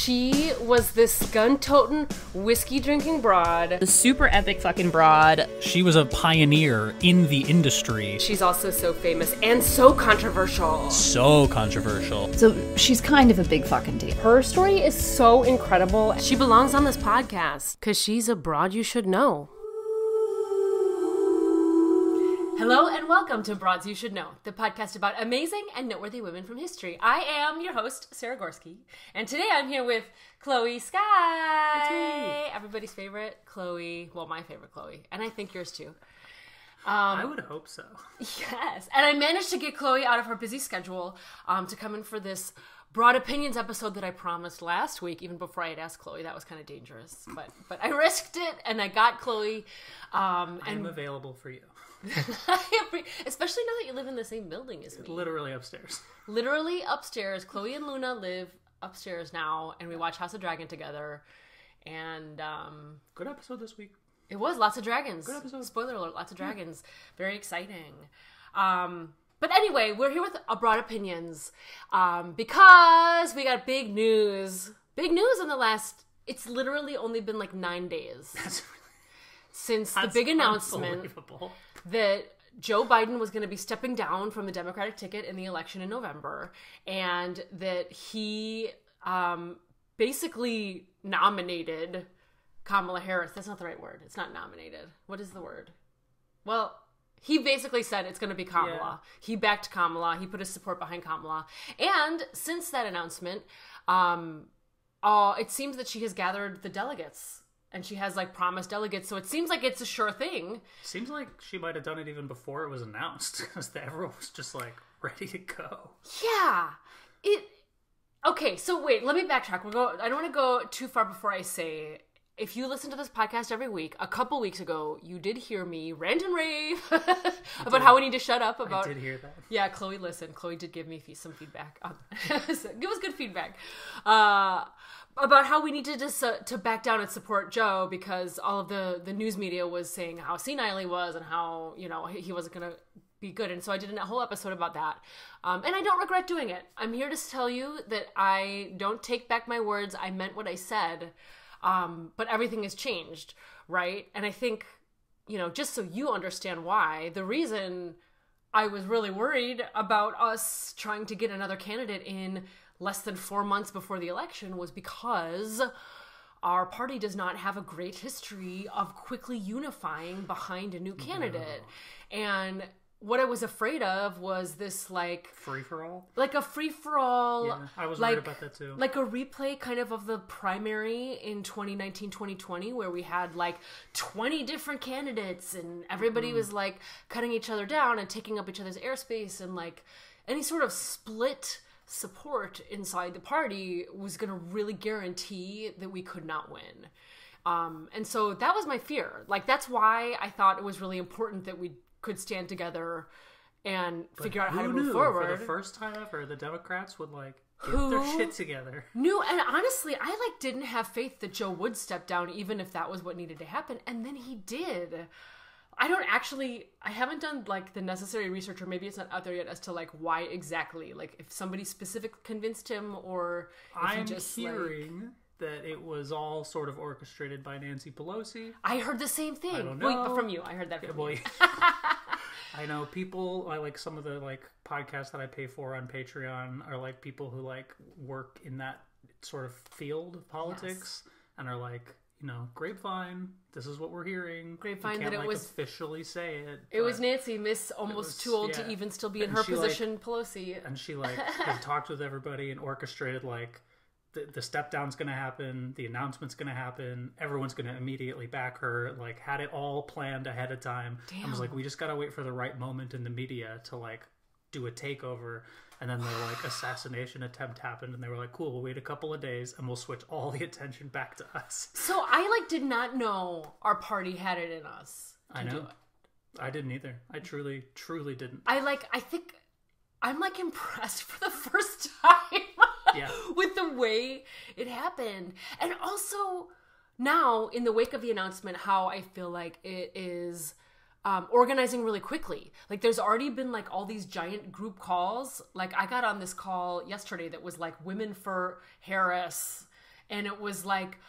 She was this gun-toting, whiskey-drinking broad. The super epic fucking broad. She was a pioneer in the industry. She's also so famous and so controversial. So controversial. So she's kind of a big fucking deal. Her story is so incredible. She belongs on this podcast because she's a broad you should know. Hello and welcome to Broads You Should Know, the podcast about amazing and noteworthy women from history. I am your host, Sarah Gorski, and today I'm here with Chloe Sky. It's me. Everybody's favorite Chloe. Well, my favorite Chloe, and I think yours too. I would hope so. Yes, and I managed to get Chloe out of her busy schedule to come in for this Broad Opinions episode that I promised last week, even before I had asked Chloe. That was kind of dangerous, but I risked it, and I got Chloe. I'm available for you. Especially now that you live in the same building as me. Literally upstairs. Literally upstairs. Chloe and Luna live upstairs now, and we watch House of Dragon together. And Good episode this week. it was lots of dragons. Good episode. Spoiler alert, lots of dragons. Very exciting. But anyway, we're here with Broad Opinions because we got big news. Big news in the last, it's literally only been like 9 days since the big announcement that Joe Biden was going to be stepping down from the Democratic ticket in the election in November, and that he basically nominated Kamala Harris. That's not the right word. It's not nominated. What is the word? Well, he basically said it's going to be Kamala. Yeah. He backed Kamala. He put his support behind Kamala. And since that announcement, it seems that she has gathered the delegates. And she has, like, promised delegates, so it seems like it's a sure thing. Seems like she might have done it even before it was announced, because everyone was just, like, ready to go. Yeah. Okay, so wait, let me backtrack. I don't want to go too far before I say, if you listen to this podcast every week, a couple weeks ago, you did hear me rant and rave about how we need to shut up about... I did hear that. Yeah, Chloe listened. Chloe did give me some feedback. It was good feedback. About how we needed to back down and support Joe because all of the news media was saying how senile he was and how, you know, he wasn't going to be good. And so I did a whole episode about that. And I don't regret doing it. I'm here to tell you that I don't take back my words. I meant what I said. But everything has changed, right? And I think, you know, just so you understand why, the reason I was really worried about us trying to get another candidate in less than 4 months before the election was because our party does not have a great history of quickly unifying behind a new candidate. No. And what I was afraid of was this, like... Free-for-all? Like a free-for-all... Yeah, I was worried about that too. Like a replay kind of the primary in 2019-2020 where we had, like, 20 different candidates and everybody was, like, cutting each other down and taking up each other's airspace and, like, any sort of split support inside the party was going to really guarantee that we could not win. And so that was my fear. Like, that's why I thought it was really important that we could stand together and figure out how to move forward. For the first time ever, the Democrats would, like, get their shit together. No, and honestly, I, like, didn't have faith that Joe would step down even if that was what needed to happen. And then he did. I haven't done, like, the necessary research, or maybe it's not out there yet as to, like, why exactly. Like, if somebody specific convinced him, or if I'm he just, hearing that it was all sort of orchestrated by Nancy Pelosi. I heard the same thing. I don't know. Wait, but from you. I heard that from you. I know people, I like some of the, like, podcasts that I pay for on Patreon are, like, people who, like, work in that sort of field of politics and are like, you know, grapevine, this is what we're hearing. Grapevine, you can't, that it like, was... officially say it. It was Nancy, Miss almost too old to even still be in her position, like, Pelosi. And she, like, had talked with everybody and orchestrated, like, the step down's going to happen, the announcement's going to happen, everyone's going to immediately back her, like, had it all planned ahead of time. Damn. I was like, we just got to wait for the right moment in the media to, like, do a takeover. And then the, like, assassination attempt happened, and they were like, cool, we'll wait a couple of days, and we'll switch all the attention back to us. So I, like, did not know our party had it in us to do it. I didn't either. I truly, truly didn't. I think I'm, like, impressed for the first time with the way it happened. And also, now, in the wake of the announcement, how I feel like it is... organizing really quickly. Like, there's already been, like, all these giant group calls. Like, I got on this call yesterday that was, like, Women for Harris and it was like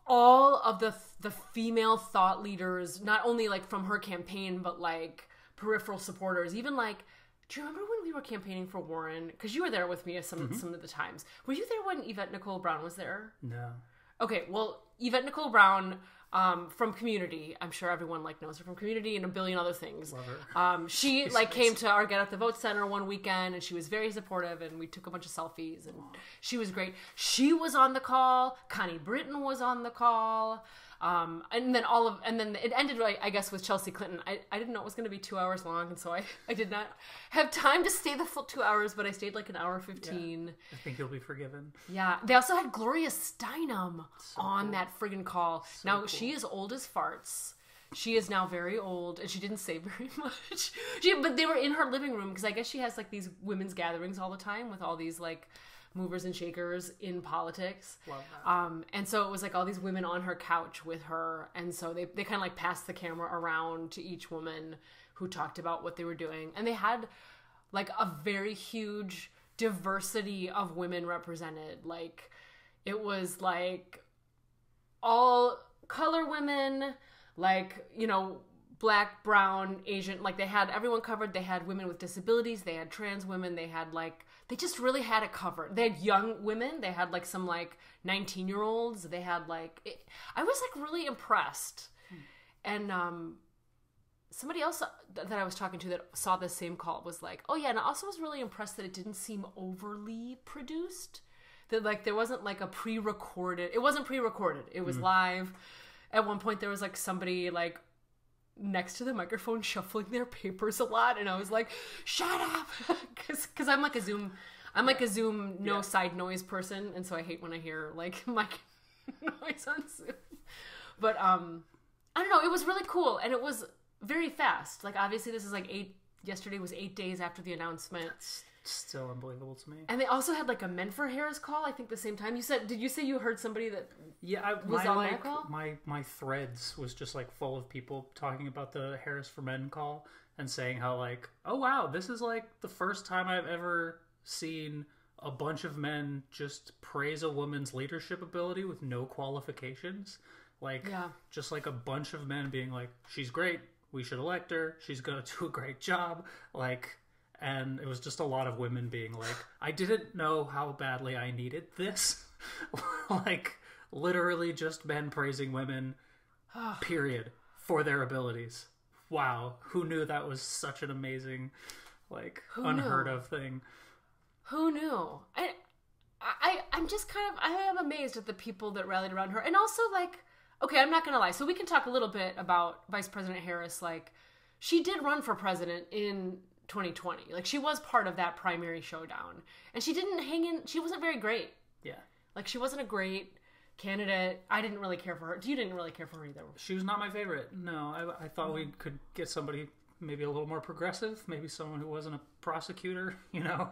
all of the female thought leaders, not only like from her campaign, but like peripheral supporters, even like, do you remember when we were campaigning for Warren? Because you were there with me some of the times. Were you there when Yvette Nicole Brown was there? No. Okay, well, Yvette Nicole Brown from Community, I'm sure everyone like knows her from Community and a billion other things. Love her. She like came to our Get Out the Vote Center one weekend, and she was very supportive, and we took a bunch of selfies, and she was great. She was on the call. Connie Britton was on the call. And then it ended, I guess, with Chelsea Clinton. I didn't know it was going to be 2 hours long, and so I did not have time to stay the full 2 hours, but I stayed like an hour 15. Yeah, I think you'll be forgiven. Yeah. They also had Gloria Steinem on that friggin' call. Now, she is old as farts. She is now very old, and she didn't say very much. But they were in her living room, because I guess she has like these women's gatherings all the time with all these like movers and shakers in politics. Love that. And so it was like all these women on her couch with her, and so they kind of like passed the camera around to each woman who talked about what they were doing, and they had like a very huge diversity of women represented. Like it was like all color women, like, you know, Black, brown, Asian, like they had everyone covered. They had women with disabilities, they had trans women, they had like, they just really had it covered. They had young women, they had like some like 19-year-olds, they had like, I was like really impressed. And somebody else that I was talking to that saw the same call was like, oh yeah, and I also was really impressed that it didn't seem overly produced. That like there wasn't like a pre-recorded, it wasn't pre-recorded, it was live. At one point there was like somebody like next to the microphone shuffling their papers a lot, and I was like, shut up, because I'm like a Zoom no side noise person, and so I hate when I hear like mic noise on Zoom. But I don't know, it was really cool, and it was very fast. Like obviously this is like yesterday was 8 days after the announcement. That's still unbelievable to me. And they also had like a Men for Harris call, I think the same time. Did you say you heard somebody that was on that call? My threads was just like full of people talking about the Harris for Men call and saying how like, oh wow, this is like the first time I've ever seen a bunch of men just praise a woman's leadership ability with no qualifications. Like, just like a bunch of men being like, she's great, we should elect her, she's gonna do a great job, like. And it was just a lot of women being like, I didn't know how badly I needed this. Like, literally just men praising women, period, for their abilities. Wow. Who knew that was such an amazing, like, unheard of thing? Who knew? I'm just I am amazed at the people that rallied around her. And also, like, okay, I'm not going to lie. So we can talk a little bit about Vice President Harris. Like, she did run for president in 2020. Like, she was part of that primary showdown, and she didn't hang in. She wasn't very great. Yeah, like she wasn't a great candidate. I didn't really care for her. You didn't really care for her either. She was not my favorite. No, I thought we could get somebody maybe a little more progressive, maybe someone who wasn't a prosecutor. You know.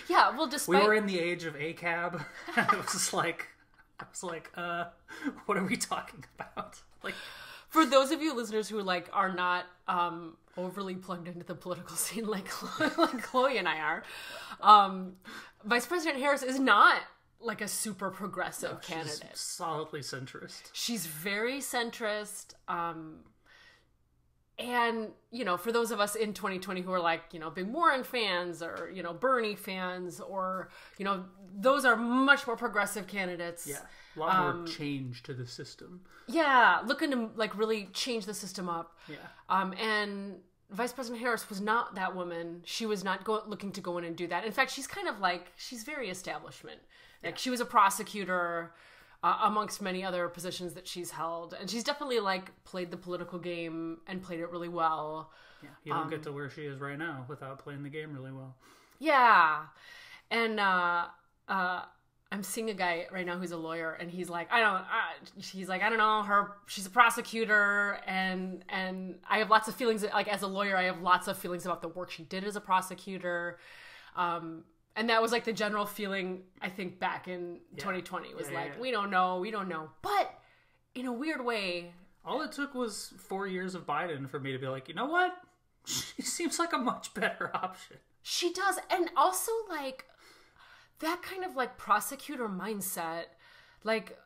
Yeah. Well, despite we were in the age of ACAB, it was just like, I was like, what are we talking about? Like, for those of you listeners who like are not overly plugged into the political scene like Chloe and I are, Vice President Harris is not like a super progressive candidate. She's solidly centrist. She's very centrist. And, you know, for those of us in 2020 who are like, you know, big Warren fans or, you know, Bernie fans or, you know, those are much more progressive candidates. Yeah. A lot more change to the system. Yeah. Looking to like really change the system up. Yeah. And Vice President Harris was not that woman. She was not looking to go in and do that. In fact, she's kind of like, she's very establishment. Like she was a prosecutor amongst many other positions that she's held. And she's definitely like played the political game and played it really well. Yeah, you don't get to where she is right now without playing the game really well. Yeah. And I'm seeing a guy right now who's a lawyer, and he's like, I don't know, she's a prosecutor, and I have lots of feelings, like as a lawyer, I have lots of feelings about the work she did as a prosecutor. And that was like the general feeling, I think, back in 2020. It was we don't know. But in a weird way, all it took was 4 years of Biden for me to be like, you know what? She seems like a much better option. She does. And also, like, that kind of, like, prosecutor mindset, like,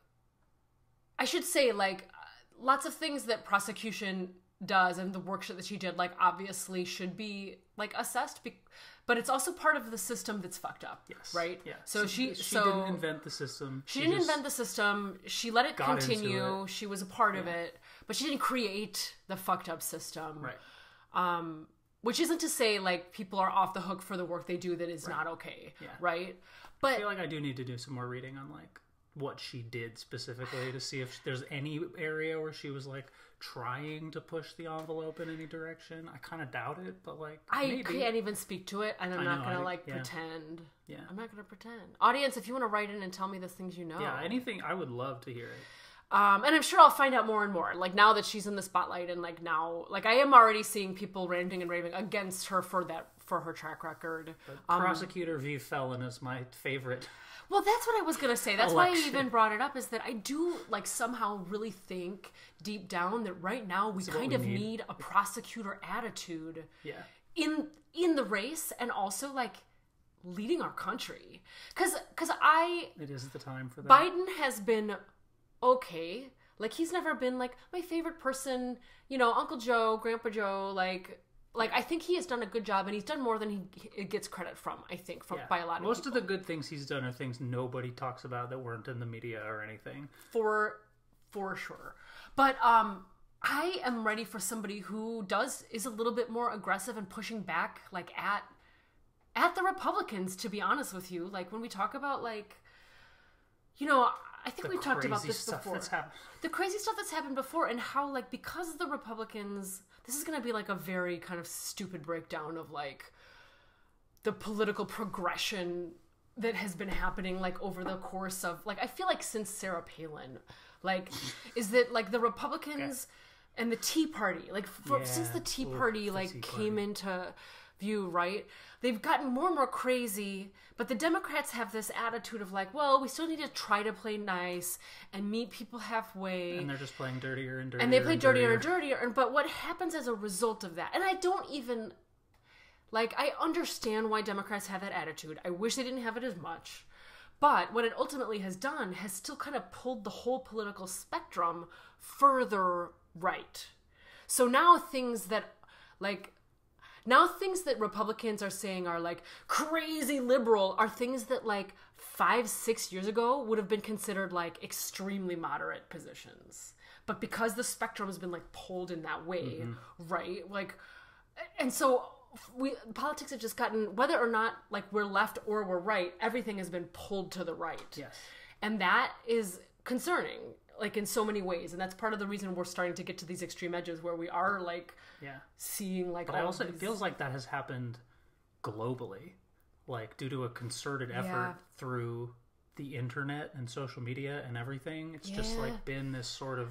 I should say, like, lots of things that prosecution does and the work that she did, like, obviously should be, like, assessed, but it's also part of the system that's fucked up. Yes. Right? Yeah. So she didn't invent the system. She didn't invent the system. She let it continue. She was a part of it, but she didn't create the fucked up system. Right. Which isn't to say, like, people are off the hook for the work they do that is not okay. Yeah. Right? But I feel like I do need to do some more reading on, like, what she did specifically to see if there's any area where she was, like, trying to push the envelope in any direction. I kind of doubt it, but, like, I maybe. can't even speak to it, and I'm not going to, pretend. Yeah. I'm not going to pretend. Audience, if you want to write in and tell me the things you know. Yeah, anything, I would love to hear it. And I'm sure I'll find out more and more. Like, now that she's in the spotlight, and, like, now, like, I am already seeing people ranting and raving against her for her track record. Prosecutor v. Felon is my favorite. Well, that's what I was going to say. That's why I even brought it up, is that I do, like, somehow really think deep down that right now we kind of need a prosecutor attitude in the race, and also, like, leading our country. Because It is the time for that. Biden has been okay. Like, he's never been, like, my favorite person, you know, Uncle Joe, Grandpa Joe, like I think he has done a good job, and he's done more than he gets credit from, I think, by a lot of people. Most of the good things he's done are things nobody talks about that weren't in the media or anything. For sure. But I am ready for somebody who is a little bit more aggressive and pushing back, like, at the Republicans, to be honest with you. Like, when we talk about, like, you know, I think we've talked about this before. The crazy stuff that's happened before, and how, like, because the Republicans, this is going to be, like, a very kind of stupid breakdown of, like, the political progression that has been happening, like, over the course of, like, I feel like since Sarah Palin, like, is that, like, the Republicans and the Tea Party, like, since the Tea Party, like, came into view, right? They've gotten more and more crazy, but the Democrats have this attitude of, like, well, we still need to try to play nice and meet people halfway. And they're just playing dirtier and dirtier. And they play dirtier and dirtier. But what happens as a result of that, and I don't even, like, I understand why Democrats have that attitude. I wish they didn't have it as much. But what it ultimately has done has still kind of pulled the whole political spectrum further right. So now things that Republicans are saying are, like, crazy liberal are things that, like, 5-6 years ago would have been considered, like, extremely moderate positions. But because the spectrum has been, like, pulled in that way, right? Like, and so politics have just gotten, whether or not, like, we're left or we're right, everything has been pulled to the right. Yes. And that is concerning, like, in so many ways. And that's part of the reason we're starting to get to these extreme edges where we are, like, seeing, like, but it feels like that has happened globally, like, due to a concerted effort through the internet and social media and everything. It's just, like, been this sort of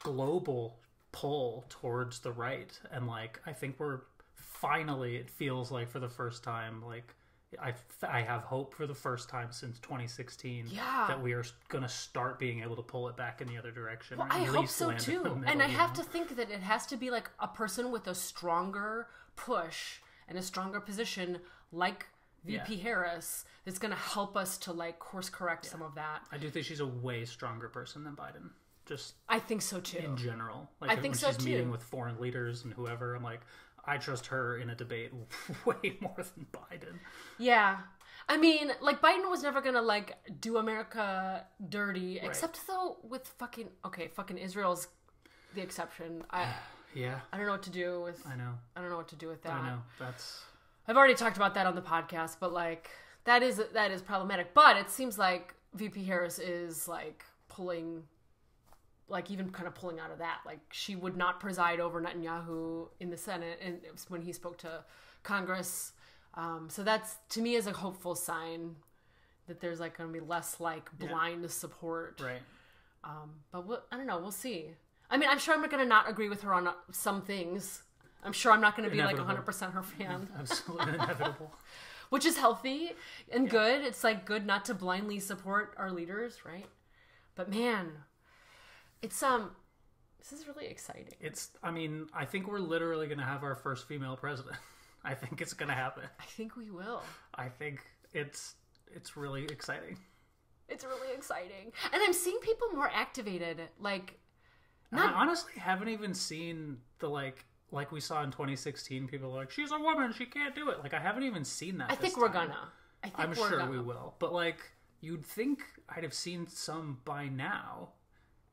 global pull towards the right. And, like, I think we're finally, it feels like, for the first time, like, I have hope for the first time since 2016 that we are going to start being able to pull it back in the other direction. Well, I hope so too. And I have to think that it has to be, like, a person with a stronger push and a stronger position, like VP Harris, that's going to help us to, like, course correct some of that. I do think she's a way stronger person than Biden. Just I think so too. In general, like, I think when she's meeting with foreign leaders and whoever, I'm like, I trust her in a debate way more than Biden. Yeah. I mean, like, Biden was never gonna, like, do America dirty, except, though, with fucking Israel's the exception. I don't know what to do with... I don't know what to do with that. I know. I've already talked about that on the podcast, but, like, that is problematic. But it seems like VP Harris is, like, pulling... like, even kind of pulling out of that. Like, she would not preside over Netanyahu in the Senate, and it was when he spoke to Congress. So that's, to me, is a hopeful sign that there's, like, going to be less, like, blind support. Right. But I don't know. We'll see. I mean, I'm sure I'm going to not agree with her on some things. I'm sure I'm not going to be, like, 100% her fan. Absolutely inevitable. Which is healthy and good. It's, like, good not to blindly support our leaders, right? But, man... this is really exciting. I think we're literally going to have our first female president. I think it's going to happen. I think we will. I think it's really exciting. It's really exciting. And I'm seeing people more activated. Like, I honestly haven't even seen the, like we saw in 2016, people are like, she's a woman, she can't do it. Like, I haven't even seen that. I think we're gonna. I'm sure we will. But, like, you'd think I'd have seen some by now.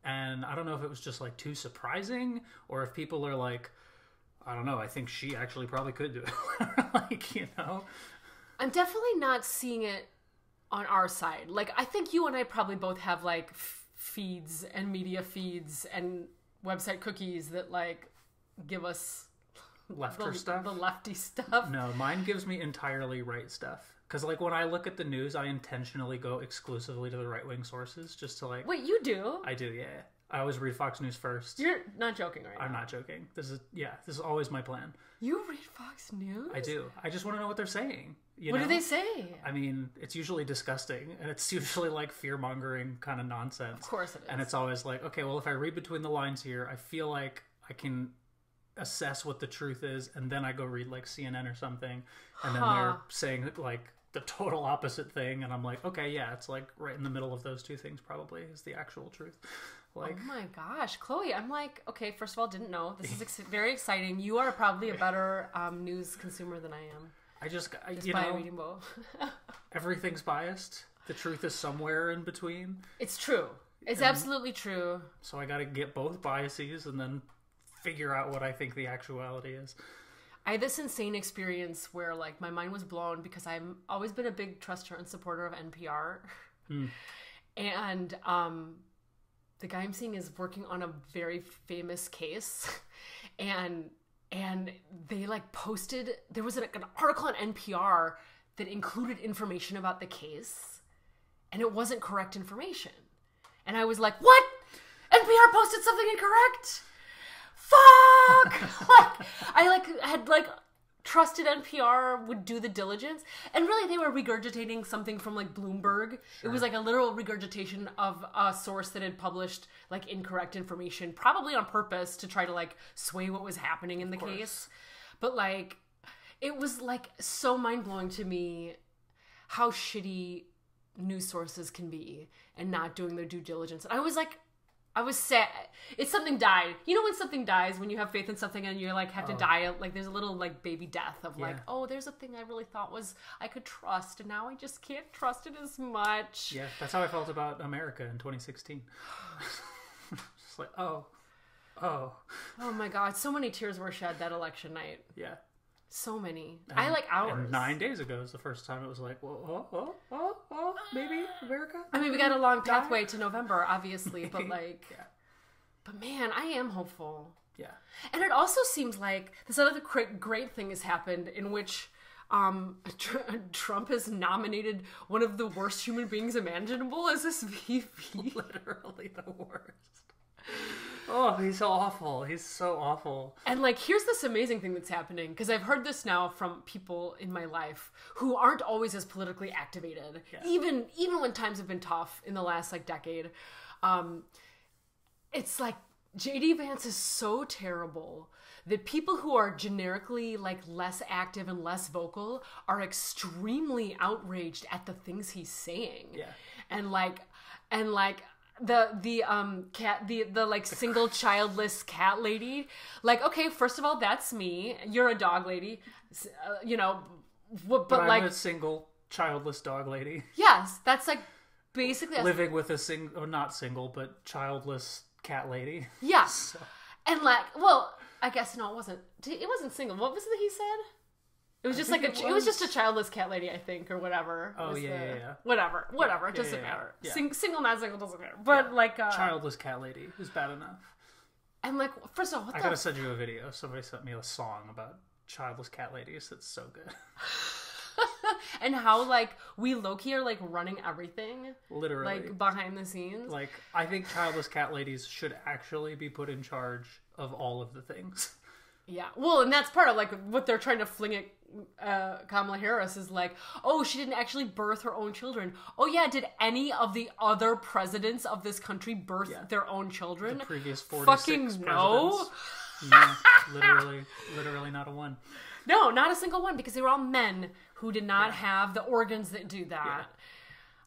And I don't know if it was just, like, too surprising, or if people are like, I don't know, I think she actually probably could do it. Like, you know? I'm definitely not seeing it on our side. Like, I think you and I probably both have, like, feeds and media feeds and website cookies that, like, give us Lefter stuff? The lefty stuff. No, mine gives me entirely right stuff. Because, like, when I look at the news, I intentionally go exclusively to the right-wing sources just to, like... Wait, you do? I do, yeah. I always read Fox News first. You're not joking right now. I'm not joking. This is always my plan. You read Fox News? I do. I just want to know what they're saying. What do they say? I mean, it's usually disgusting, and it's usually, like, fear-mongering kind of nonsense. Of course it is. And it's always like, okay, well, if I read between the lines here, I feel like I can assess what the truth is, and then I go read, like, CNN or something, and then they're saying, like, the total opposite thing, and I'm like, okay, yeah, it's, like, right in the middle of those two things probably is the actual truth. Like, oh my gosh, Chloe, I'm like, okay, first of all, didn't know. This is very exciting. You are probably a better news consumer than I am. Just you by know, reading both. Everything's biased. The truth is somewhere in between. It's true. It's absolutely true. So I got to get both biases and then figure out what I think the actuality is. I had this insane experience where, like, my mind was blown because I've always been a big truster and supporter of NPR. And the guy I'm seeing is working on a very famous case. And they, like, posted, there was an article on NPR that included information about the case, and it wasn't correct information. And I was like, what? NPR posted something incorrect? Fuck! I had trusted NPR would do the diligence, and really they were regurgitating something from, like, Bloomberg. Sure. It was like a literal regurgitation of a source that had published, like, incorrect information, probably on purpose to try to, like, sway what was happening in the case. But, like, it was, like, so mind-blowing to me how shitty news sources can be and not doing their due diligence. And I was sad. It's something died. You know when something dies, when you have faith in something and you're like, have to die, like there's a little, like, baby death of like, oh, there's a thing I really thought was I could trust, and now I just can't trust it as much. Yeah, that's how I felt about America in 2016. Just like, oh my God, so many tears were shed that election night. Yeah. So many. I like hours. And 9 days ago was the first time it was like, maybe America? I mean, we got a long pathway to November, obviously, but like, but man, I am hopeful. Yeah. And it also seems like this other great thing has happened in which Trump has nominated one of the worst human beings imaginable as his VP. Literally the worst. Oh, he's so awful. He's so awful. And, like, here's this amazing thing that's happening, because I've heard this now from people in my life who aren't always as politically activated, even when times have been tough in the last, like, decade. It's like J.D. Vance is so terrible that people who are generically, like, less active and less vocal are extremely outraged at the things he's saying. Yeah. And the like single childless cat lady, like, okay, first of all, that's me. You're a dog lady, you know, but I'm like a single childless dog lady. Yes, that's like basically living with not single, but childless cat lady. Yeah. So. And like, well, I guess no, it wasn't single. What was it he said? It was just like it was just a childless cat lady, I think, or whatever. Oh yeah. Whatever. It doesn't matter. Yeah. Single, not single, doesn't matter. But like, childless cat lady is bad enough. And like, first of all, I gotta send you a video. Somebody sent me a song about childless cat ladies. That's so good. And how, like, we low-key are, like, running everything. Literally. Like, behind the scenes. Like, I think childless cat ladies should actually be put in charge of all of the things. Yeah. Well, and that's part of, like, what they're trying to fling at Kamala Harris is, like, oh, she didn't actually birth her own children. Oh, yeah, did any of the other presidents of this country birth their own children? The previous 46 fucking presidents. No. No, literally not a one. No, not a single one, because they were all men who did not have the organs that do that.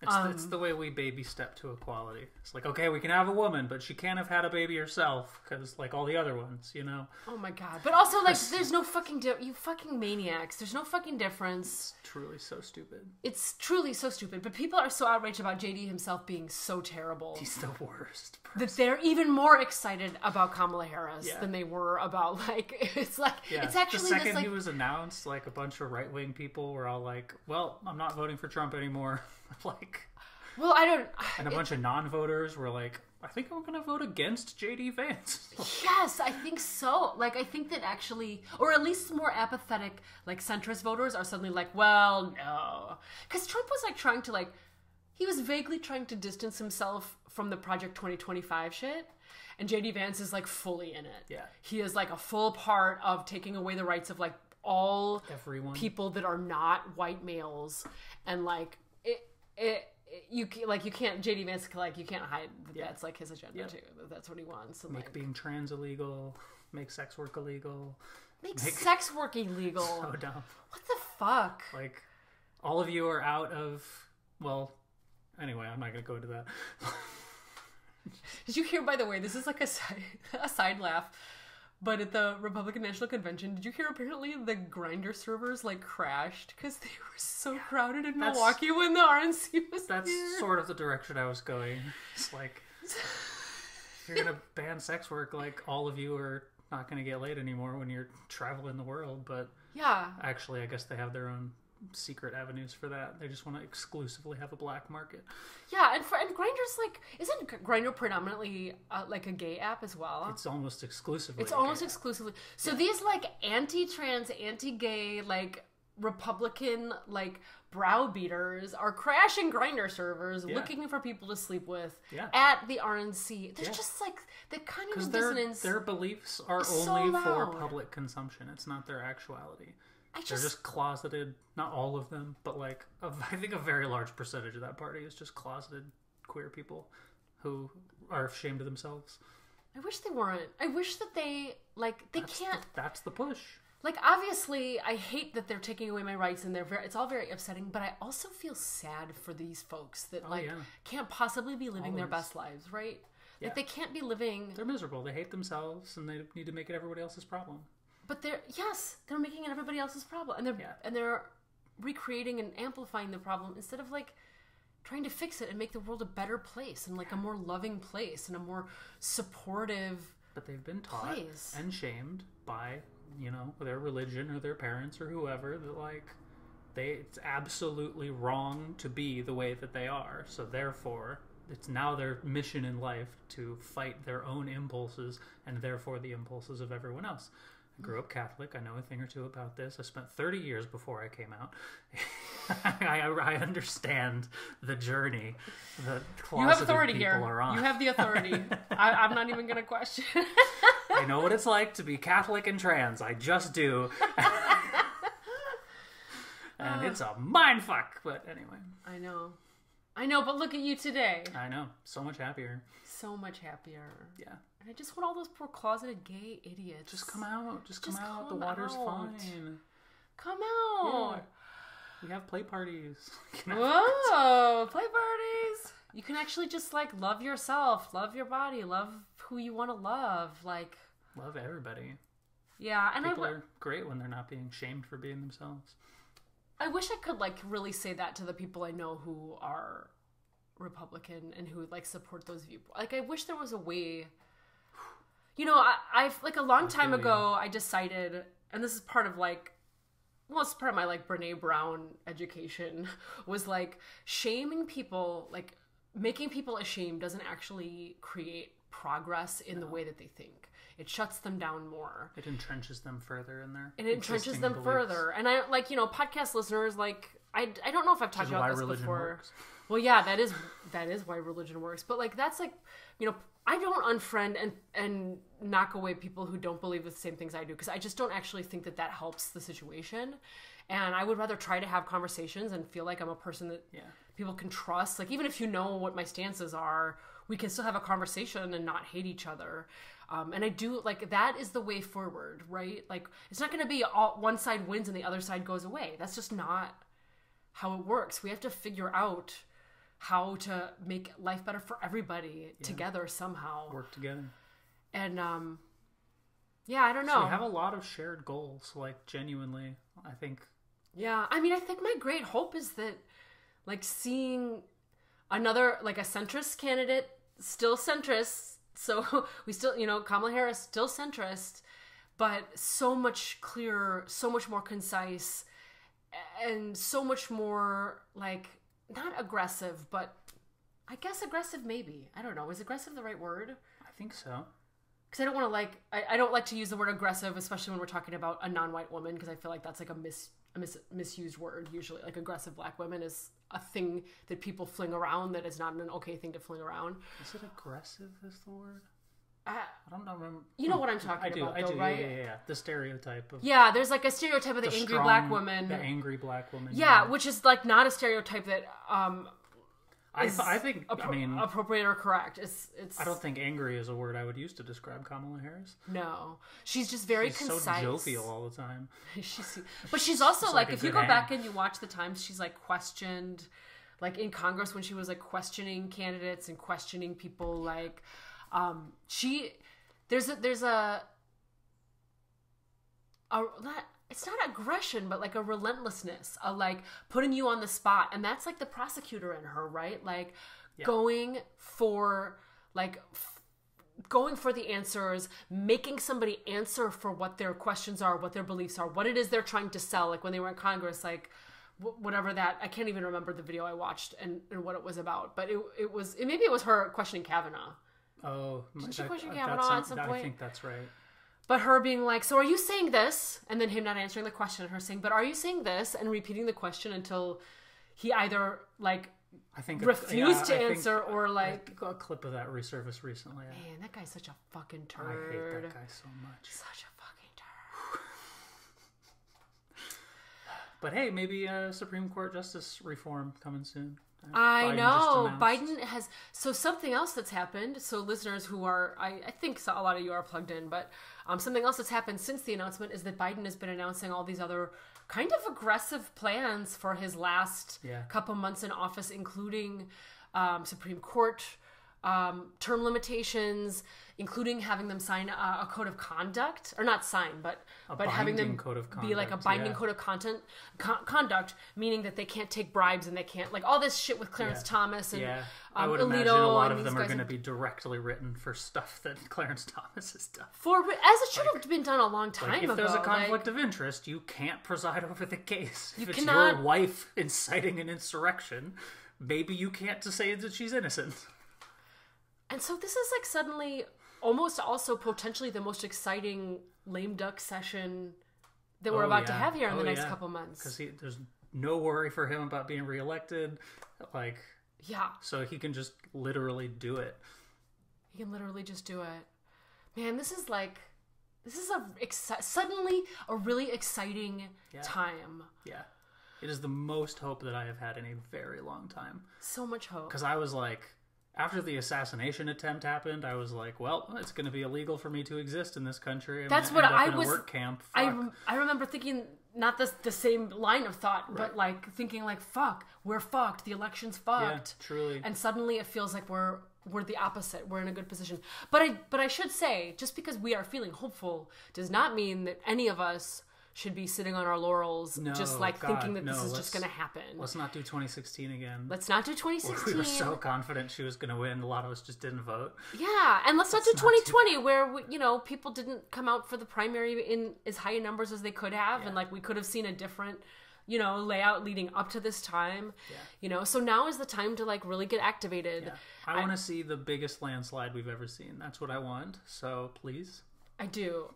It's the way we baby step to equality. It's like, okay, we can have a woman, but she can't have had a baby herself, because like all the other ones, you know? Oh my god. But also, like, there's no fucking... you fucking maniacs. There's no fucking difference. It's truly so stupid. It's truly so stupid. But people are so outraged about JD himself being so terrible. He's the worst person. That they're even more excited about Kamala Harris than they were about, like... It's like... Yeah. It's actually the second this, like... he was announced, like, a bunch of right-wing people were all like, well, I'm not voting for Trump anymore. Like... Well, I don't... And a bunch of non-voters were like, I think I'm going to vote against J.D. Vance. Yes, I think so. Like, I think that actually... Or at least more apathetic, like, centrist voters are suddenly like, well, no. Because Trump was, like, trying to, like... He was vaguely trying to distance himself from the Project 2025 shit. And J.D. Vance is, like, fully in it. Yeah. He is, like, a full part of taking away the rights of, like, all everyone, people that are not white males. And, like, you can't JD Vance, like, you can't hide that that's like his agenda too. That's what he wants. And, make like, being trans illegal, make sex work illegal, make sex work illegal. So dumb. What the fuck? Like, all of you are out of, well, anyway, I'm not gonna go into that. Did you hear, by the way, this is like a side laugh, but at the Republican National Convention, did you hear apparently the Grindr servers, like, crashed because they were so crowded in Milwaukee when the RNC was That's there? sort of the direction I was going. It's like, if you're gonna ban sex work, like, all of you are not gonna get laid anymore when you're traveling the world, but yeah, actually I guess they have their own secret avenues for that. They just want to exclusively have a black market. Yeah, and Grindr's, like, isn't Grindr predominantly like a gay app as well? It's almost exclusively. It's almost exclusively. So these, like, anti-trans, anti-gay, like, Republican, like, browbeaters are crashing Grindr servers, looking for people to sleep with at the RNC. There's just, like, the cognitive dissonance. Their beliefs are only for public consumption. It's not their actuality. They're just closeted, not all of them, but, like, I think a very large percentage of that party is just closeted queer people who are ashamed of themselves. I wish they weren't. I wish that they, like, can't... That's the push. Like, obviously, I hate that they're taking away my rights, and it's all very upsetting, but I also feel sad for these folks that, can't possibly be living their best lives, right? Yeah. Like, they can't be living... They're miserable. They hate themselves, and they need to make it everybody else's problem. But they're making it everybody else's problem, and they're recreating and amplifying the problem instead of, like, trying to fix it and make the world a better place and, like, a more loving place and a more supportive. But they've been taught and shamed by, you know, their religion or their parents or whoever that, like, it's absolutely wrong to be the way that they are. So therefore, it's now their mission in life to fight their own impulses and therefore the impulses of everyone else. I grew up Catholic. I know a thing or two about this. I spent 30 years before I came out. I understand the journey that closeted people are on. You have the authority. I'm not even going to question. I know what it's like to be Catholic and trans. I just do. And it's a mindfuck. But anyway. I know, but look at you today. I know. So much happier. So much happier. Yeah. And I just want all those poor closeted gay idiots. Just come out. Just come out. The water's fine. Come out. Yeah. We have play parties. Whoa, play parties. You can actually just, like, love yourself, love your body, love who you want to love. Like, love everybody. Yeah, and people are great when they're not being shamed for being themselves. I wish I could, like, really say that to the people I know who are Republican and who, like, support those viewpoints. Like, I wish there was a way. You know, I've like, a long time ago, I decided, and this is part of, like, well, it's part of my, like, Brene Brown education, was, like, shaming people, like, making people ashamed doesn't actually create progress in the way that they think. It shuts them down more. It entrenches them further in there. And it entrenches them further. And I, like, you know, podcast listeners, like, I don't know if I've talked about this before. Works. Well, yeah, that is why religion works. But, like, that's, like, you know, I don't unfriend and knock away people who don't believe the same things I do, because I just don't actually think that helps the situation. And I would rather try to have conversations and feel like I'm a person that people can trust. Like, even if you know what my stances are, we can still have a conversation and not hate each other. And I do, like, that is the way forward, right? Like, it's not going to be one side wins and the other side goes away. That's just not how it works. We have to figure out how to make life better for everybody together somehow. Work together. And yeah, I don't know. So we have a lot of shared goals, like genuinely, I think. Yeah, I mean, I think my great hope is that, like, seeing another, like, a centrist candidate, still centrist, so we still, you know, Kamala Harris, still centrist, but so much clearer, so much more concise, and so much more, like, not aggressive, but I guess aggressive maybe. I don't know. Is aggressive the right word? I think so. Because I don't want to, like, I don't like to use the word aggressive, especially when we're talking about a non-white woman, because I feel like that's, like, a misused word usually. Like, aggressive black women is a thing that people fling around that is not an okay thing to fling around. Is it aggressive is the word? I don't know. You know what I'm talking about, though, right? Yeah. The stereotype of... Yeah, there's, like, a stereotype of the angry strong, black woman. The angry black woman. Yeah, which is, like, not a stereotype that I think, appropriate or correct. It's. I don't think angry is a word I would use to describe Kamala Harris. No. She's just very concise. So jovial all the time. But she's also, like, if you go hang. back and you watch the times she's, like, questioned, like, in Congress when she was, like, questioning candidates and questioning people, like, there's it's not aggression, but, like, a relentlessness, a, like, putting you on the spot. And that's, like, the prosecutor in her, right? Like, going for the answers, making somebody answer for what their questions are, what their beliefs are, what it is they're trying to sell. Like, when they were in Congress, like, whatever that, I can't even remember the video I watched and what it was about. But maybe it was her questioning Kavanaugh. Oh, did she question Kavanaugh at some point? I think that's right. But her being like, so are you saying this? And then him not answering the question, and her saying, but are you saying this? And repeating the question until he either, like, refused to answer or, like... I got a clip of that resurfaced recently. Man, that guy's such a fucking turd. I hate that guy so much. Such a fucking turd. But hey, maybe Supreme Court justice reform coming soon. I know. Biden has... So something else that's happened, so listeners who are... I think a lot of you are plugged in, but something else that's happened since the announcement is that Biden has been announcing all these other kind of aggressive plans for his last couple months in office, including Supreme Court term limitations, including having them sign a code of conduct, or not sign, but having them be like a binding code of conduct, meaning that they can't take bribes and they can't, like, all this shit with Clarence Thomas and I would Alito, imagine a lot of them are going to be directly written for stuff that Clarence Thomas has done. As it should have been done a long time ago. If there's a conflict of interest, you can't preside over the case. If it's your wife inciting an insurrection, maybe you can't say that she's innocent. And so this is, like, suddenly almost also potentially the most exciting lame duck session that we're about to have here in the next couple months. Because there's no worry for him about being reelected. Like, so he can just literally do it. He can literally just do it. Man, this is suddenly a really exciting time. Yeah. It is the most hope that I have had in a very long time. So much hope. Because I was like... After the assassination attempt happened, I was like, well, it's going to be illegal for me to exist in this country. That's what I was... work camp. I remember thinking, not the same line of thought, but, like, thinking, like, fuck, we're fucked. The election's fucked. Yeah, truly. And suddenly it feels like we're the opposite. We're in a good position. But I should say, just because we are feeling hopeful does not mean that any of us should be sitting on our laurels, thinking that this is just going to happen. Let's not do 2016 again. Let's not do 2016. We were so confident she was going to win. A lot of us just didn't vote. Yeah, and let's not do 2020 where, people didn't come out for the primary in as high numbers as they could have. And, like, we could have seen a different, layout leading up to this time. Yeah. So now is the time to, like, really get activated. Yeah. I want to see the biggest landslide we've ever seen. That's what I want. So, please. I do.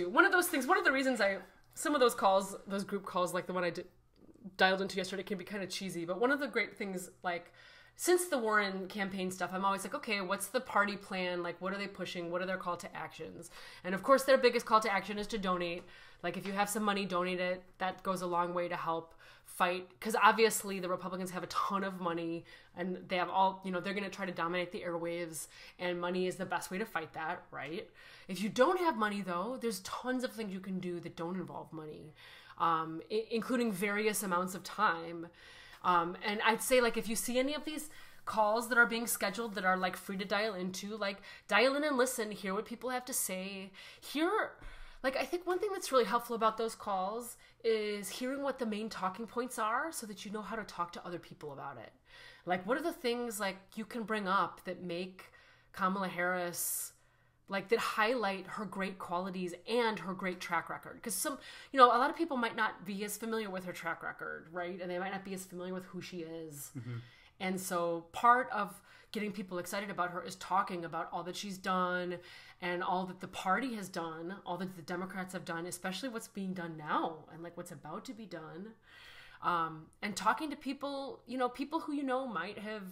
One of the reasons some of those calls, those group calls, like the one I dialed into yesterday, can be kind of cheesy. But one of the great things, like, since the Warren campaign stuff, I'm always like, okay, what's the party plan? Like, what are they pushing? What are their call to actions? And of course, their biggest call to action is to donate. Like, if you have some money, donate it. That goes a long way to help fight. Because obviously, the Republicans have a ton of money, and they have all, they're going to try to dominate the airwaves, and money is the best way to fight that, right? If you don't have money, though, there's tons of things you can do that don't involve money, including various amounts of time. And I'd say, like, if you see any of these calls that are being scheduled that are like free to dial into. Like, dial in and listen, hear what people have to say. Like, I think one thing that's really helpful about those calls is hearing what the main talking points are so that you know how to talk to other people about it. Like, what are the things, like, you can bring up that make Kamala Harris, like, that highlight her great qualities and her great track record? Because a lot of people might not be as familiar with her track record, right? And they might not be as familiar with who she is. Mm-hmm. And so part of getting people excited about her is talking about all that she's done and all that the party has done, all that the Democrats have done, especially what's being done now and, like, what's about to be done. And talking to people, people who might have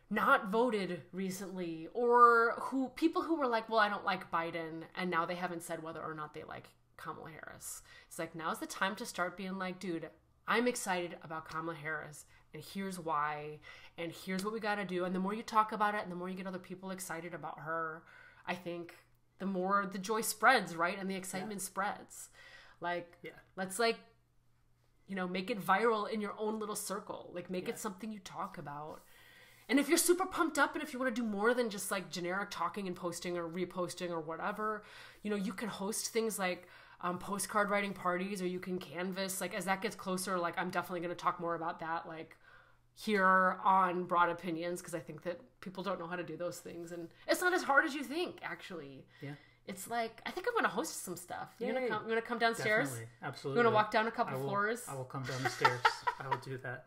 not voted recently, or people who were like, well, I don't like Biden, and now they haven't said whether or not they like Kamala Harris. It's like, now's the time to start being like, dude, I'm excited about Kamala Harris, and here's why, and here's what we got to do. And the more you talk about it, and the more you get other people excited about her, I think the more the joy spreads, right? And the excitement spreads. Like, let's, like, make it viral in your own little circle. Like, make it something you talk about. And if you're super pumped up and if you want to do more than just, like, generic talking and posting or reposting or whatever, you can host things like postcard writing parties, or you can canvas. Like, as that gets closer, like, I'm definitely going to talk more about that, like, here on Broad Opinions, because I think that people don't know how to do those things. And it's not as hard as you think, actually. Yeah. It's like, I think I'm going to host some stuff. You're going to come downstairs? Definitely. Absolutely. You want to walk down a couple floors? I will come down the stairs. I will do that.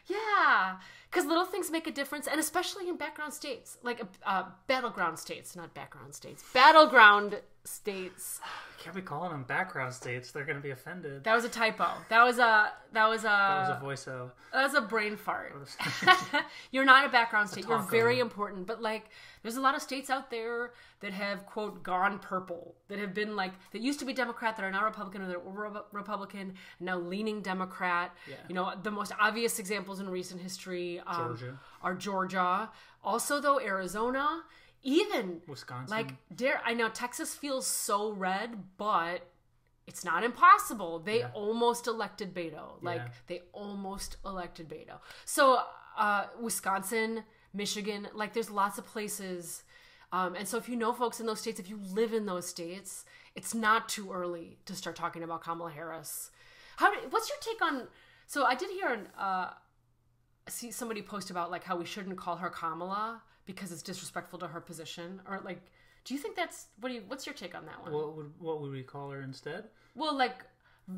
Yeah. Because little things make a difference, and especially in background states. Like, battleground states, not background states. Battleground states. You can't be calling them background states. They're going to be offended. That was a typo. That was a voice-o. That was a brain fart. You're not a background state. You're very important. But, like, there's a lot of states out there that have, quote, gone purple. That have been, like, that used to be Democrat, that are now Republican, or that were Republican, now leaning Democrat. Yeah. The most obvious examples in recent history are Georgia. Also, though, Arizona. Even Wisconsin. Like, I know Texas feels so red, but it's not impossible. They almost elected Beto. They almost elected Beto. So, Wisconsin, Michigan, like, there's lots of places. And so if you know folks in those states, if you live in those states, it's not too early to start talking about Kamala Harris. What's your take on... So I did hear see somebody post about, like, how we shouldn't call her Kamala because it's disrespectful to her position, or, like, do you think that's what's your take on that one? What would we call her instead? Well, like,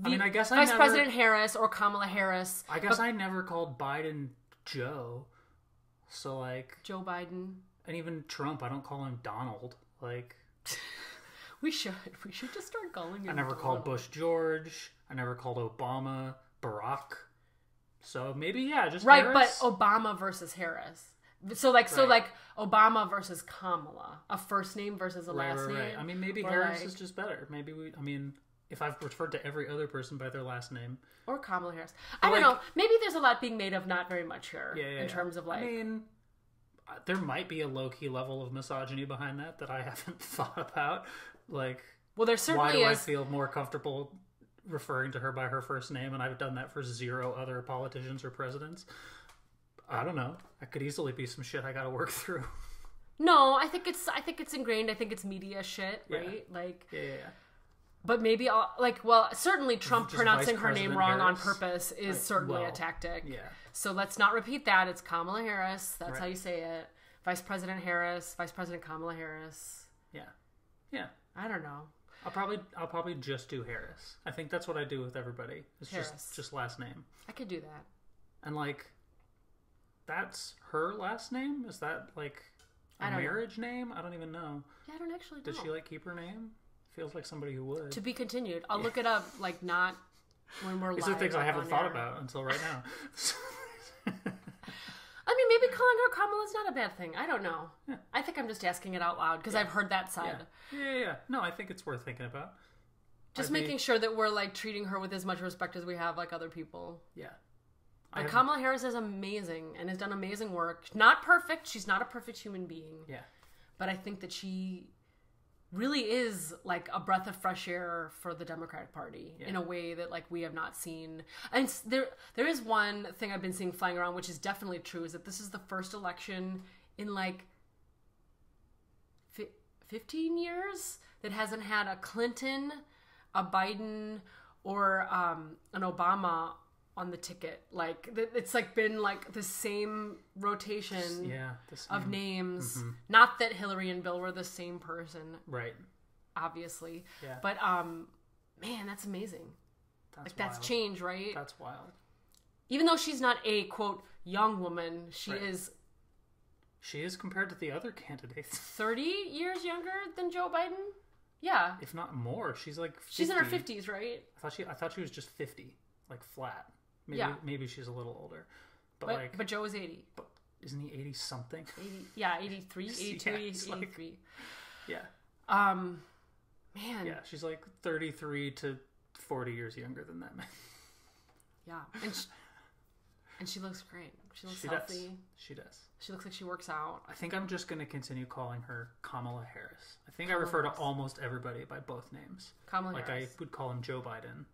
I guess Vice President Harris or Kamala Harris. I guess I never called Biden Joe, so, like, Joe Biden, and even Trump, I don't call him Donald. Like, we should just start calling him. I never called Bush George. I never called Obama Barack. So maybe just right, Harris. But Obama versus Harris. So like Obama versus Kamala, a first name versus a last name. Right. I mean, maybe Harris is just better. Maybe if I've referred to every other person by their last name, or Kamala Harris, I don't know. Maybe there's a lot being made of not very much here in terms of, like. I mean, there might be a low key level of misogyny behind that I haven't thought about. Like, well, there certainly is. Why do I feel more comfortable referring to her by her first name, and I've done that for 0 other politicians or presidents? I don't know. That could easily be some shit I got to work through. No, I think it's ingrained. I think it's media shit, right? Like, But maybe certainly Trump pronouncing her name wrong on purpose is certainly a tactic. Yeah. So let's not repeat that. It's Kamala Harris. That's how you say it. Vice President Harris. Vice President Kamala Harris. Yeah. Yeah. I don't know. I'll probably just do Harris. I think that's what I do with everybody. It's Harris. just last name. I could do that. And, like, that's her last name? Is that, like, a marriage name? I don't even know. Yeah, I don't actually know. Does she, like, keep her name? Feels like somebody who would. To be continued. I'll look it up, like, not when we're live. These are things I haven't thought about until right now. I mean, maybe calling her Kamala is not a bad thing. I don't know. Yeah. I think I'm just asking it out loud because I've heard that side. Yeah. No, I think it's worth thinking about. Just making sure that we're, like, treating her with as much respect as we have, like, other people. Yeah. Like, Kamala Harris is amazing and has done amazing work. Not perfect. She's not a perfect human being. Yeah. But I think that she really is like a breath of fresh air for the Democratic Party in a way that like we have not seen. And there is one thing I've been seeing flying around, which is definitely true, is that this is the first election in like 15 years that hasn't had a Clinton, a Biden, or an Obama on the ticket. Like it's like been like the same rotation of names. Mm-hmm. Not that Hillary and Bill were the same person, right? Obviously, yeah. But man, that's amazing. That's change, right? That's wild. Even though she's not a quote young woman, she is. She is compared to the other candidates. 30 years younger than Joe Biden. Yeah, if not more. She's like 50. She's in her 50s, right? I thought she was just 50, like flat. Maybe she's a little older. But Joe is 80. But isn't he 80 something? 80, yeah, 83, 82, 83. Like, yeah. Man. Yeah, she's like 33 to 40 years younger than that man. Yeah. And she looks great. She looks healthy. She does. She looks like she works out. I think I'm just going to continue calling her Kamala Harris. I think I refer to almost everybody by both names. Kamala Harris. Like I would call him Joe Biden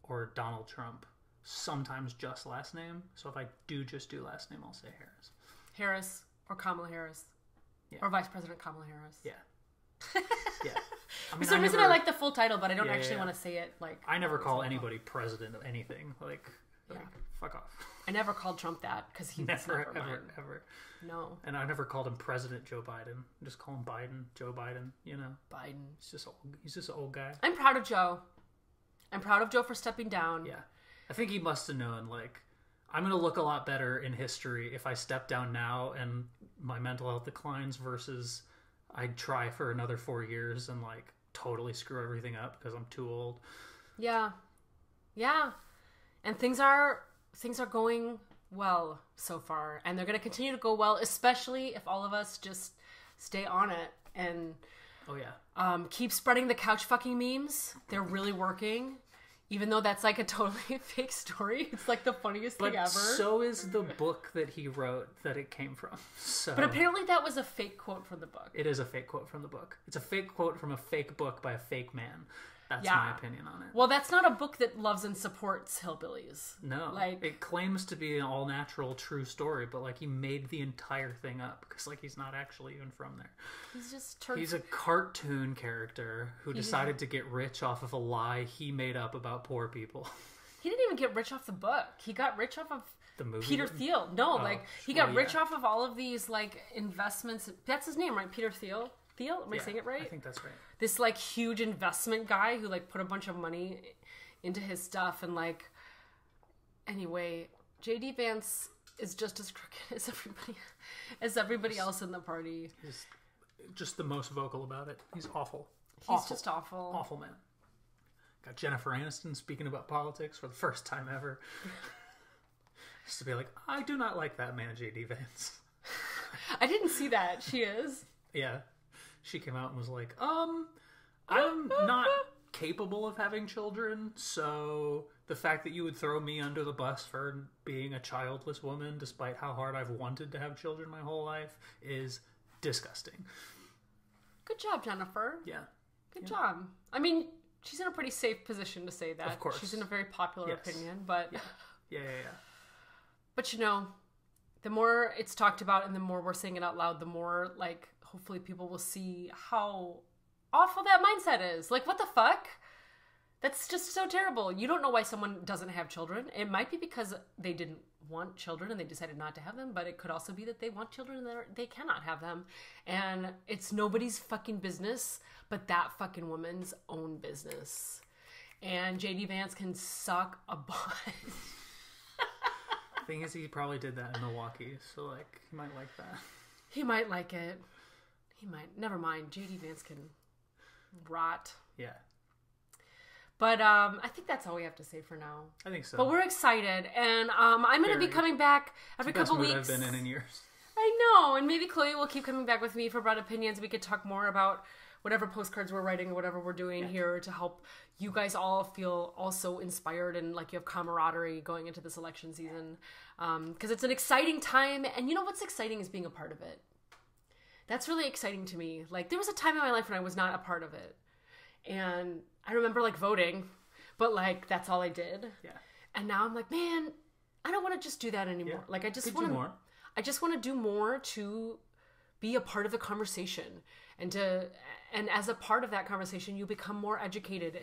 or Donald Trump. Sometimes just last name. So if I do just do last name, I'll say Harris. Harris or Kamala Harris. Yeah. Or Vice President Kamala Harris. Yeah. Yeah. For some reason I like the full title, but I don't actually want to say it like... I never call anybody president of anything. Like fuck off. I never called Trump that because he's never ever. No. And I never called him President Joe Biden. I just call him Biden, Joe Biden, you know. Biden. He's just an old guy. I'm proud of Joe. I'm proud of Joe for stepping down. Yeah. I think he must have known, like, I'm going to look a lot better in history if I step down now and my mental health declines versus I try for another 4 years and, like, totally screw everything up because I'm too old. Yeah. Yeah. And things are going well so far. And they're going to continue to go well, especially if all of us just stay on it and keep spreading the couch fucking memes. They're really working. Even though that's like a totally fake story. It's like the funniest thing ever. So is the book that he wrote that it came from. So but apparently that was a fake quote from the book. It is a fake quote from the book. It's a fake quote from a fake book by a fake man. That's my opinion on it. Well, that's not a book that loves and supports hillbillies. No. Like, it claims to be an all-natural true story, but like he made the entire thing up because like he's not actually even from there. He's a cartoon character who decided to get rich off of a lie he made up about poor people. He didn't even get rich off the book. He got rich off of the movie. Peter Thiel. No, he got rich off of all of these like investments. That's his name, right? Peter Thiel? Am I saying it right? I think that's right. This like huge investment guy who like put a bunch of money into his stuff and like anyway, JD Vance is just as crooked as everybody else in the party. He's just the most vocal about it. He's awful. He's just awful. Awful man. Got Jennifer Aniston speaking about politics for the first time ever. Just to be like, I do not like that man, JD Vance. I didn't see that. She is. Yeah. She came out and was like, I'm not capable of having children, so the fact that you would throw me under the bus for being a childless woman, despite how hard I've wanted to have children my whole life, is disgusting. Good job, Jennifer. Yeah. Good job. I mean, she's in a pretty safe position to say that. Of course. She's in a very popular opinion, but... Yeah. But you know, the more it's talked about and the more we're saying it out loud, the more, like, hopefully people will see how awful that mindset is. Like, what the fuck? That's just so terrible. You don't know why someone doesn't have children. It might be because they didn't want children and they decided not to have them, but it could also be that they want children and they cannot have them. And it's nobody's fucking business but that fucking woman's own business. And JD Vance can suck a butt. The thing is, he probably did that in Milwaukee, so, like, he might like that. He might like it. He might. Never mind. JD Vance can rot. Yeah. But I think that's all we have to say for now. I think so. But we're excited, and I'm going to be coming back every couple weeks. Best mood I've been in years. I know, and maybe Chloe will keep coming back with me for Broad Opinions. We could talk more about whatever postcards we're writing or whatever we're doing here to help you guys all feel also inspired and like you have camaraderie going into this election season. Because it's an exciting time, and you know what's exciting is being a part of it. That's really exciting to me. Like, there was a time in my life when I was not a part of it. And I remember, like, voting, but, like, that's all I did. Yeah. And now I'm like, man, I don't want to just do that anymore. Yeah. Like, I just want to do more to be a part of the conversation. And as a part of that conversation, you become more educated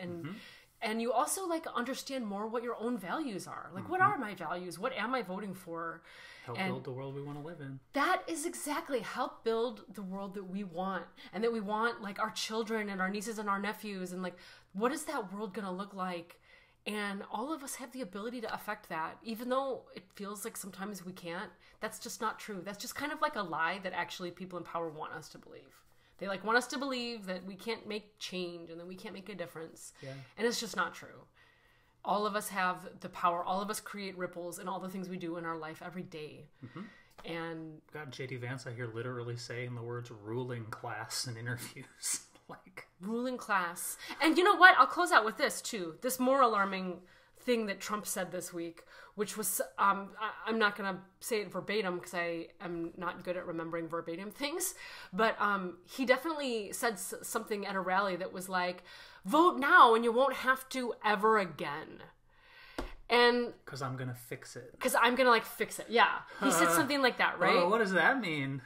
and you also, like, understand more what your own values are. Like, what are my values? What am I voting for? Help build the world we want to live in. That is exactly, help build the world that we want, and that we want, like, our children and our nieces and our nephews, and, like, what is that world going to look like? And all of us have the ability to affect that, even though it feels like sometimes we can't. That's just not true. That's just kind of like a lie that actually people in power want us to believe. They, like, want us to believe that we can't make change and that we can't make a difference. Yeah. And it's just not true. All of us have the power. All of us create ripples in all the things we do in our life every day. And God, J.D. Vance, I hear literally saying the words ruling class in interviews. Like, ruling class. And you know what? I'll close out with this, too. This more alarming thing that Trump said this week, which was, I'm not going to say it verbatim because I am not good at remembering verbatim things, but he definitely said something at a rally that was like, vote now and you won't have to ever again. And because I'm going to fix it. Because I'm going to, like, fix it. Yeah. He said something like that, right? Oh, what does that mean?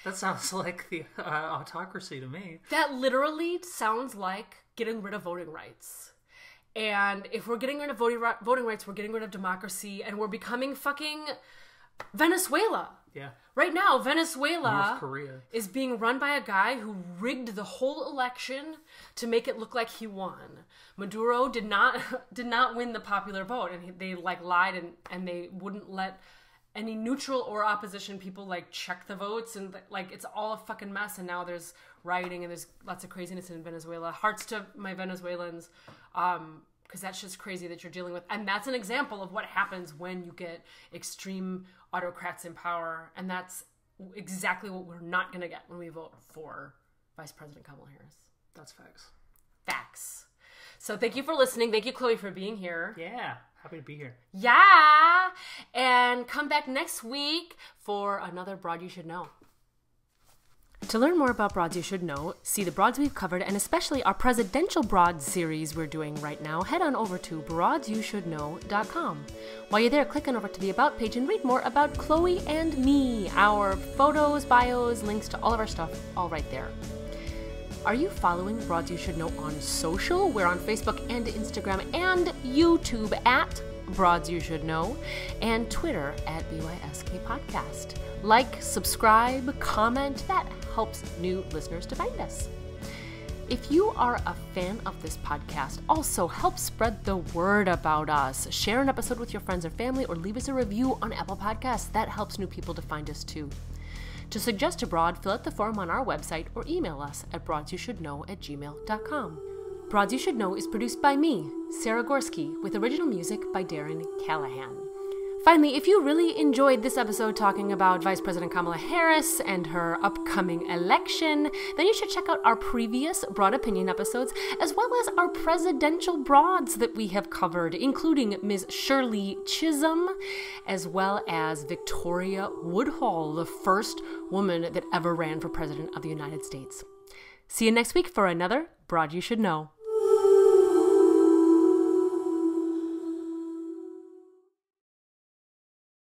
That sounds like the autocracy to me. That literally sounds like getting rid of voting rights. And if we're getting rid of voting rights, we're getting rid of democracy, and we're becoming fucking Venezuela. Yeah. Right now, Venezuela North Korea is being run by a guy who rigged the whole election to make it look like he won. Maduro did not win the popular vote, and they, like, lied and they wouldn't let any neutral or opposition people, like, check the votes, and, like, it's all a fucking mess. And now there's rioting and there's lots of craziness in Venezuela. Hearts to my Venezuelans, because that's just crazy that you're dealing with. And that's an example of what happens when you get extreme autocrats in power. And that's exactly what we're not going to get when we vote for Vice President Kamala Harris. That's facts. Facts. So thank you for listening. Thank you, Chloe, for being here. Yeah. Happy to be here. Yeah. And come back next week for another Broad You Should Know. To learn more about Broads You Should Know, see the broads we've covered, and especially our presidential broad series we're doing right now, head on over to broadsyoushouldknow.com. While you're there, click on over to the About page and read more about Chloe and me, our photos, bios, links to all of our stuff, all right there. Are you following Broads You Should Know on social? We're on Facebook and Instagram and YouTube at Broads You Should Know, and Twitter at BYSK Podcast. Like, subscribe, comment. That helps new listeners to find us. If you are a fan of this podcast, also help spread the word about us. Share an episode with your friends or family, or leave us a review on Apple Podcasts. That helps new people to find us too. To suggest a broad, fill out the form on our website or email us at broadsyoushouldknow@gmail.com. Broads You Should Know is produced by me, Sarah Gorski, with original music by Darren Callahan. Finally, if you really enjoyed this episode talking about Vice President Kamala Harris and her upcoming election, then you should check out our previous Broad Opinion episodes, as well as our presidential broads that we have covered, including Ms. Shirley Chisholm, as well as Victoria Woodhull, the first woman that ever ran for President of the United States. See you next week for another Broad You Should Know.